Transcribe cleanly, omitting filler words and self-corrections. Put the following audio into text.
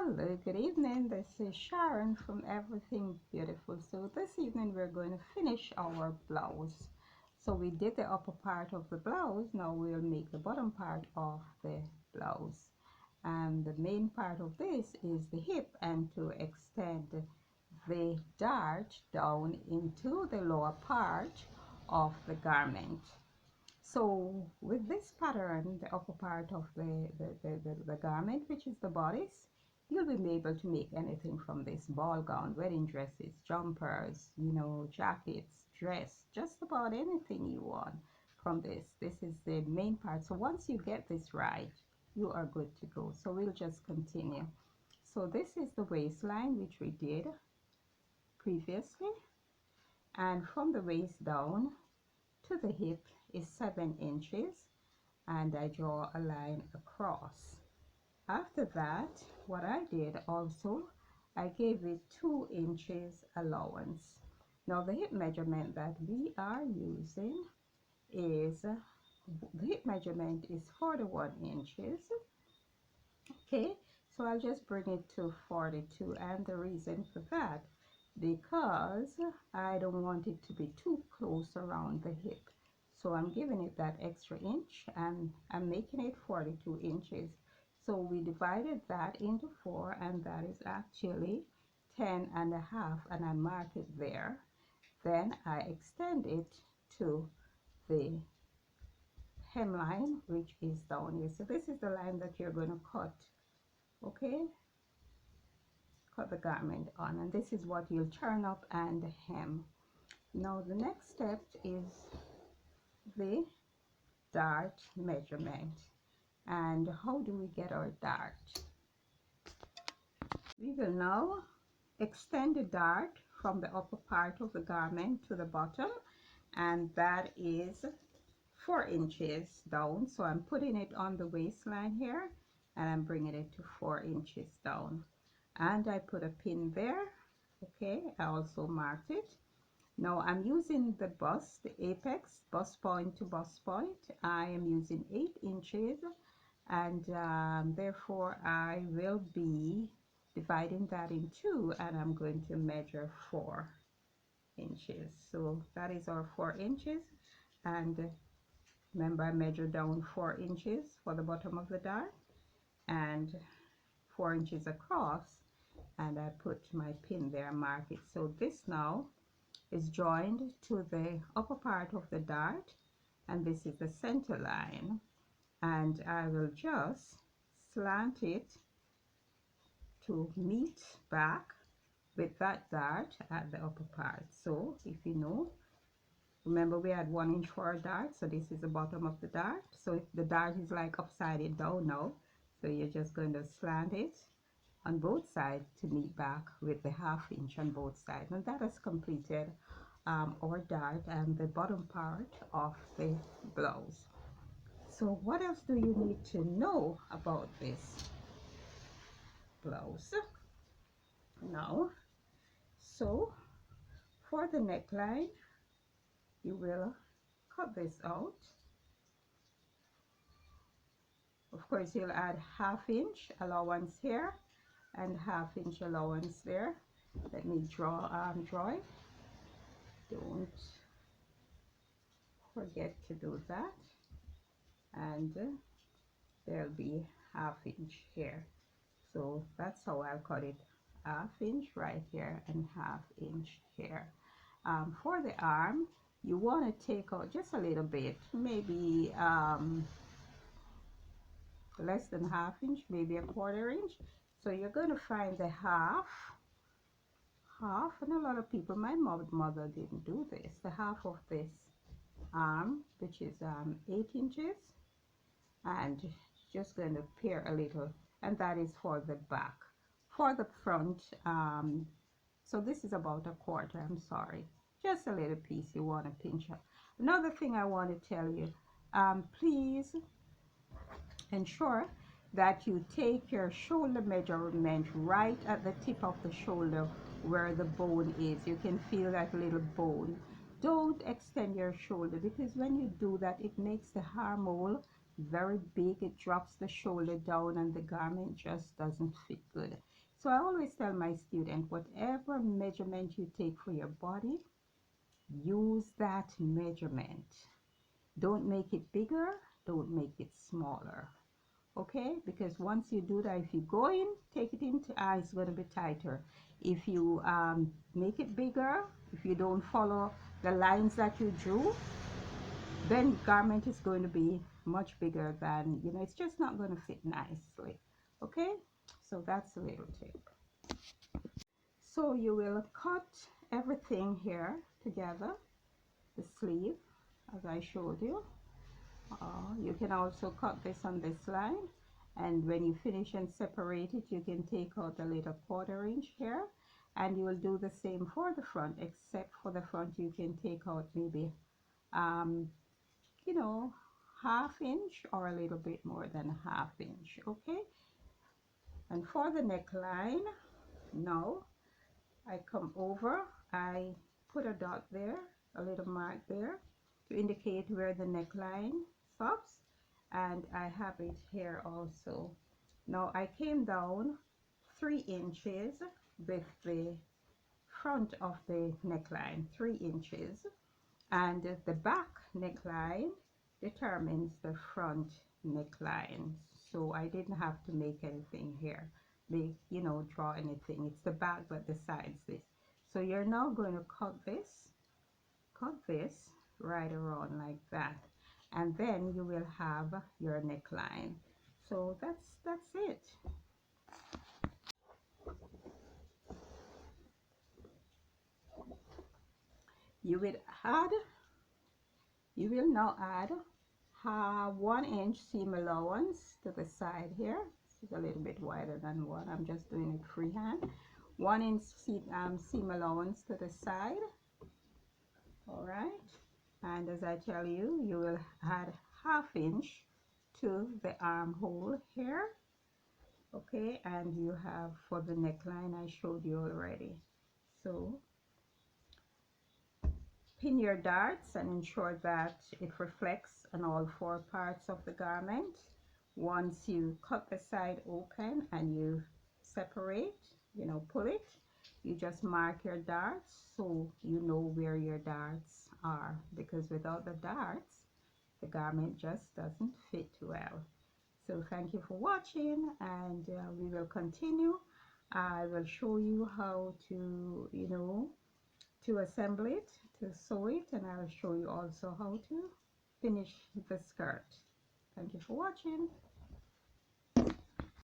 Hello, good evening. This is Sharon from Everything Beautiful. So this evening we're going to finish our blouse. So we did the upper part of the blouse. Now we'll make the bottom part of the blouse. And the main part of this is the hip, and to extend the dart down into the lower part of the garment. So with this pattern, the upper part of the garment, which is the bodice, you'll be able to make anything from this: ball gown, wedding dresses, jumpers, jackets, dress, just about anything you want from this. This is the main part. So once you get this right, you are good to go. So we'll just continue. So this is the waistline, which we did previously, and from the waist down to the hip is 7 inches, and I draw a line across. After that, what I did also, I gave it 2 inches allowance. Now the hip measurement that we are using is the hip measurement is 41 inches. Okay, so I'll just bring it to 42, and the reason for that, because I don't want it to be too close around the hip, so I'm giving it that extra inch, and I'm making it 42 inches. So we divided that into 4, and that is actually 10.5, and I mark it there. Then I extend it to the hemline, which is down here. So this is the line that you're going to cut. Okay, cut the garment on, and this is what you'll turn up and hem. Now the next step is the dart measurement. And how do we get our dart? We will now extend the dart from the upper part of the garment to the bottom, and that is 4 inches down. So I'm putting it on the waistline here, and I'm bringing it to 4 inches down, and I put a pin there. Okay, I also marked it. Now I'm using the bust, the apex, bust point to bust point. I am using 8 inches, and therefore I will be dividing that in 2, and I'm going to measure 4 inches. So that is our 4 inches, and remember I measured down 4 inches for the bottom of the dart and 4 inches across, and I put my pin there, mark it. So this now is joined to the upper part of the dart, and this is the center line, and I will just slant it to meet back with that dart at the upper part. So if you know, remember we had 1 inch for our dart, so this is the bottom of the dart. So if the dart is like upside down now, so you're just going to slant it on both sides to meet back with the 1/2 inch on both sides, and that has completed our dart and the bottom part of the blouse. So what else do you need to know about this blouse now? So for the neckline, you will cut this out. Of course, you'll add 1/2 inch allowance here and 1/2 inch allowance there. Let me draw it. Don't forget to do that. And there'll be 1/2 inch here. So that's how I'll cut it: 1/2 inch right here and 1/2 inch here. For the arm, you want to take out just a little bit, maybe less than 1/2 inch, maybe a 1/4 inch. So you're going to find the half, and a lot of people, my mother didn't do this, the half of this arm, which is 8 inches, and just going to pare a little, and that is for the back. For the front, so this is about a 1/4, I'm sorry, just a little piece you want to pinch up. Another thing I want to tell you, please ensure that you take your shoulder measurement right at the tip of the shoulder where the bone is. You can feel that little bone. Don't extend your shoulder, because when you do that, it makes the armhole very big. It drops the shoulder down, and the garment just doesn't fit good. So I always tell my student, whatever measurement you take for your body, use that measurement. Don't make it bigger, don't make it smaller. Okay, because once you do that, if you go in, take it into it's going to be tighter. If you make it bigger, if you don't follow the lines that you drew, then garment is going to be much bigger than, you know, it's just not going to fit nicely. Okay, so that's a little tip. So you will cut everything here together, the sleeve, as I showed you. You can also cut this on this line, and when you finish and separate it, you can take out the little 1/4 inch here, and you will do the same for the front, except for the front you can take out maybe you know, 1/2 inch or a little bit more than 1/2 inch. Okay, and for the neckline, now I come over, I put a dot there, a little mark there to indicate where the neckline stops, and I have it here also. Now I came down 3 inches with the front of the neckline, 3 inches, and the back neckline determines the front neckline. So I didn't have to make anything here, you know, draw anything. It's the back that decides this. So you're now going to cut this right around like that, and then you will have your neckline. So that's it. You will now add 1 inch seam allowance to the side here. It's a little bit wider than 1. I'm just doing it freehand. 1 inch seam allowance to the side. All right, and as I tell you, you will add 1/2 inch to the armhole here. Okay, and you have for the neckline I showed you already. So pin your darts and ensure that it reflects on all 4 parts of the garment. Once you cut the side open and you separate, you know, pull it, you just mark your darts so you know where your darts are, because without the darts the garment just doesn't fit well. So thank you for watching, and we will continue. I will show you how to, you know, to assemble it, to sew it, and I'll show you also how to finish the skirt. Thank you for watching.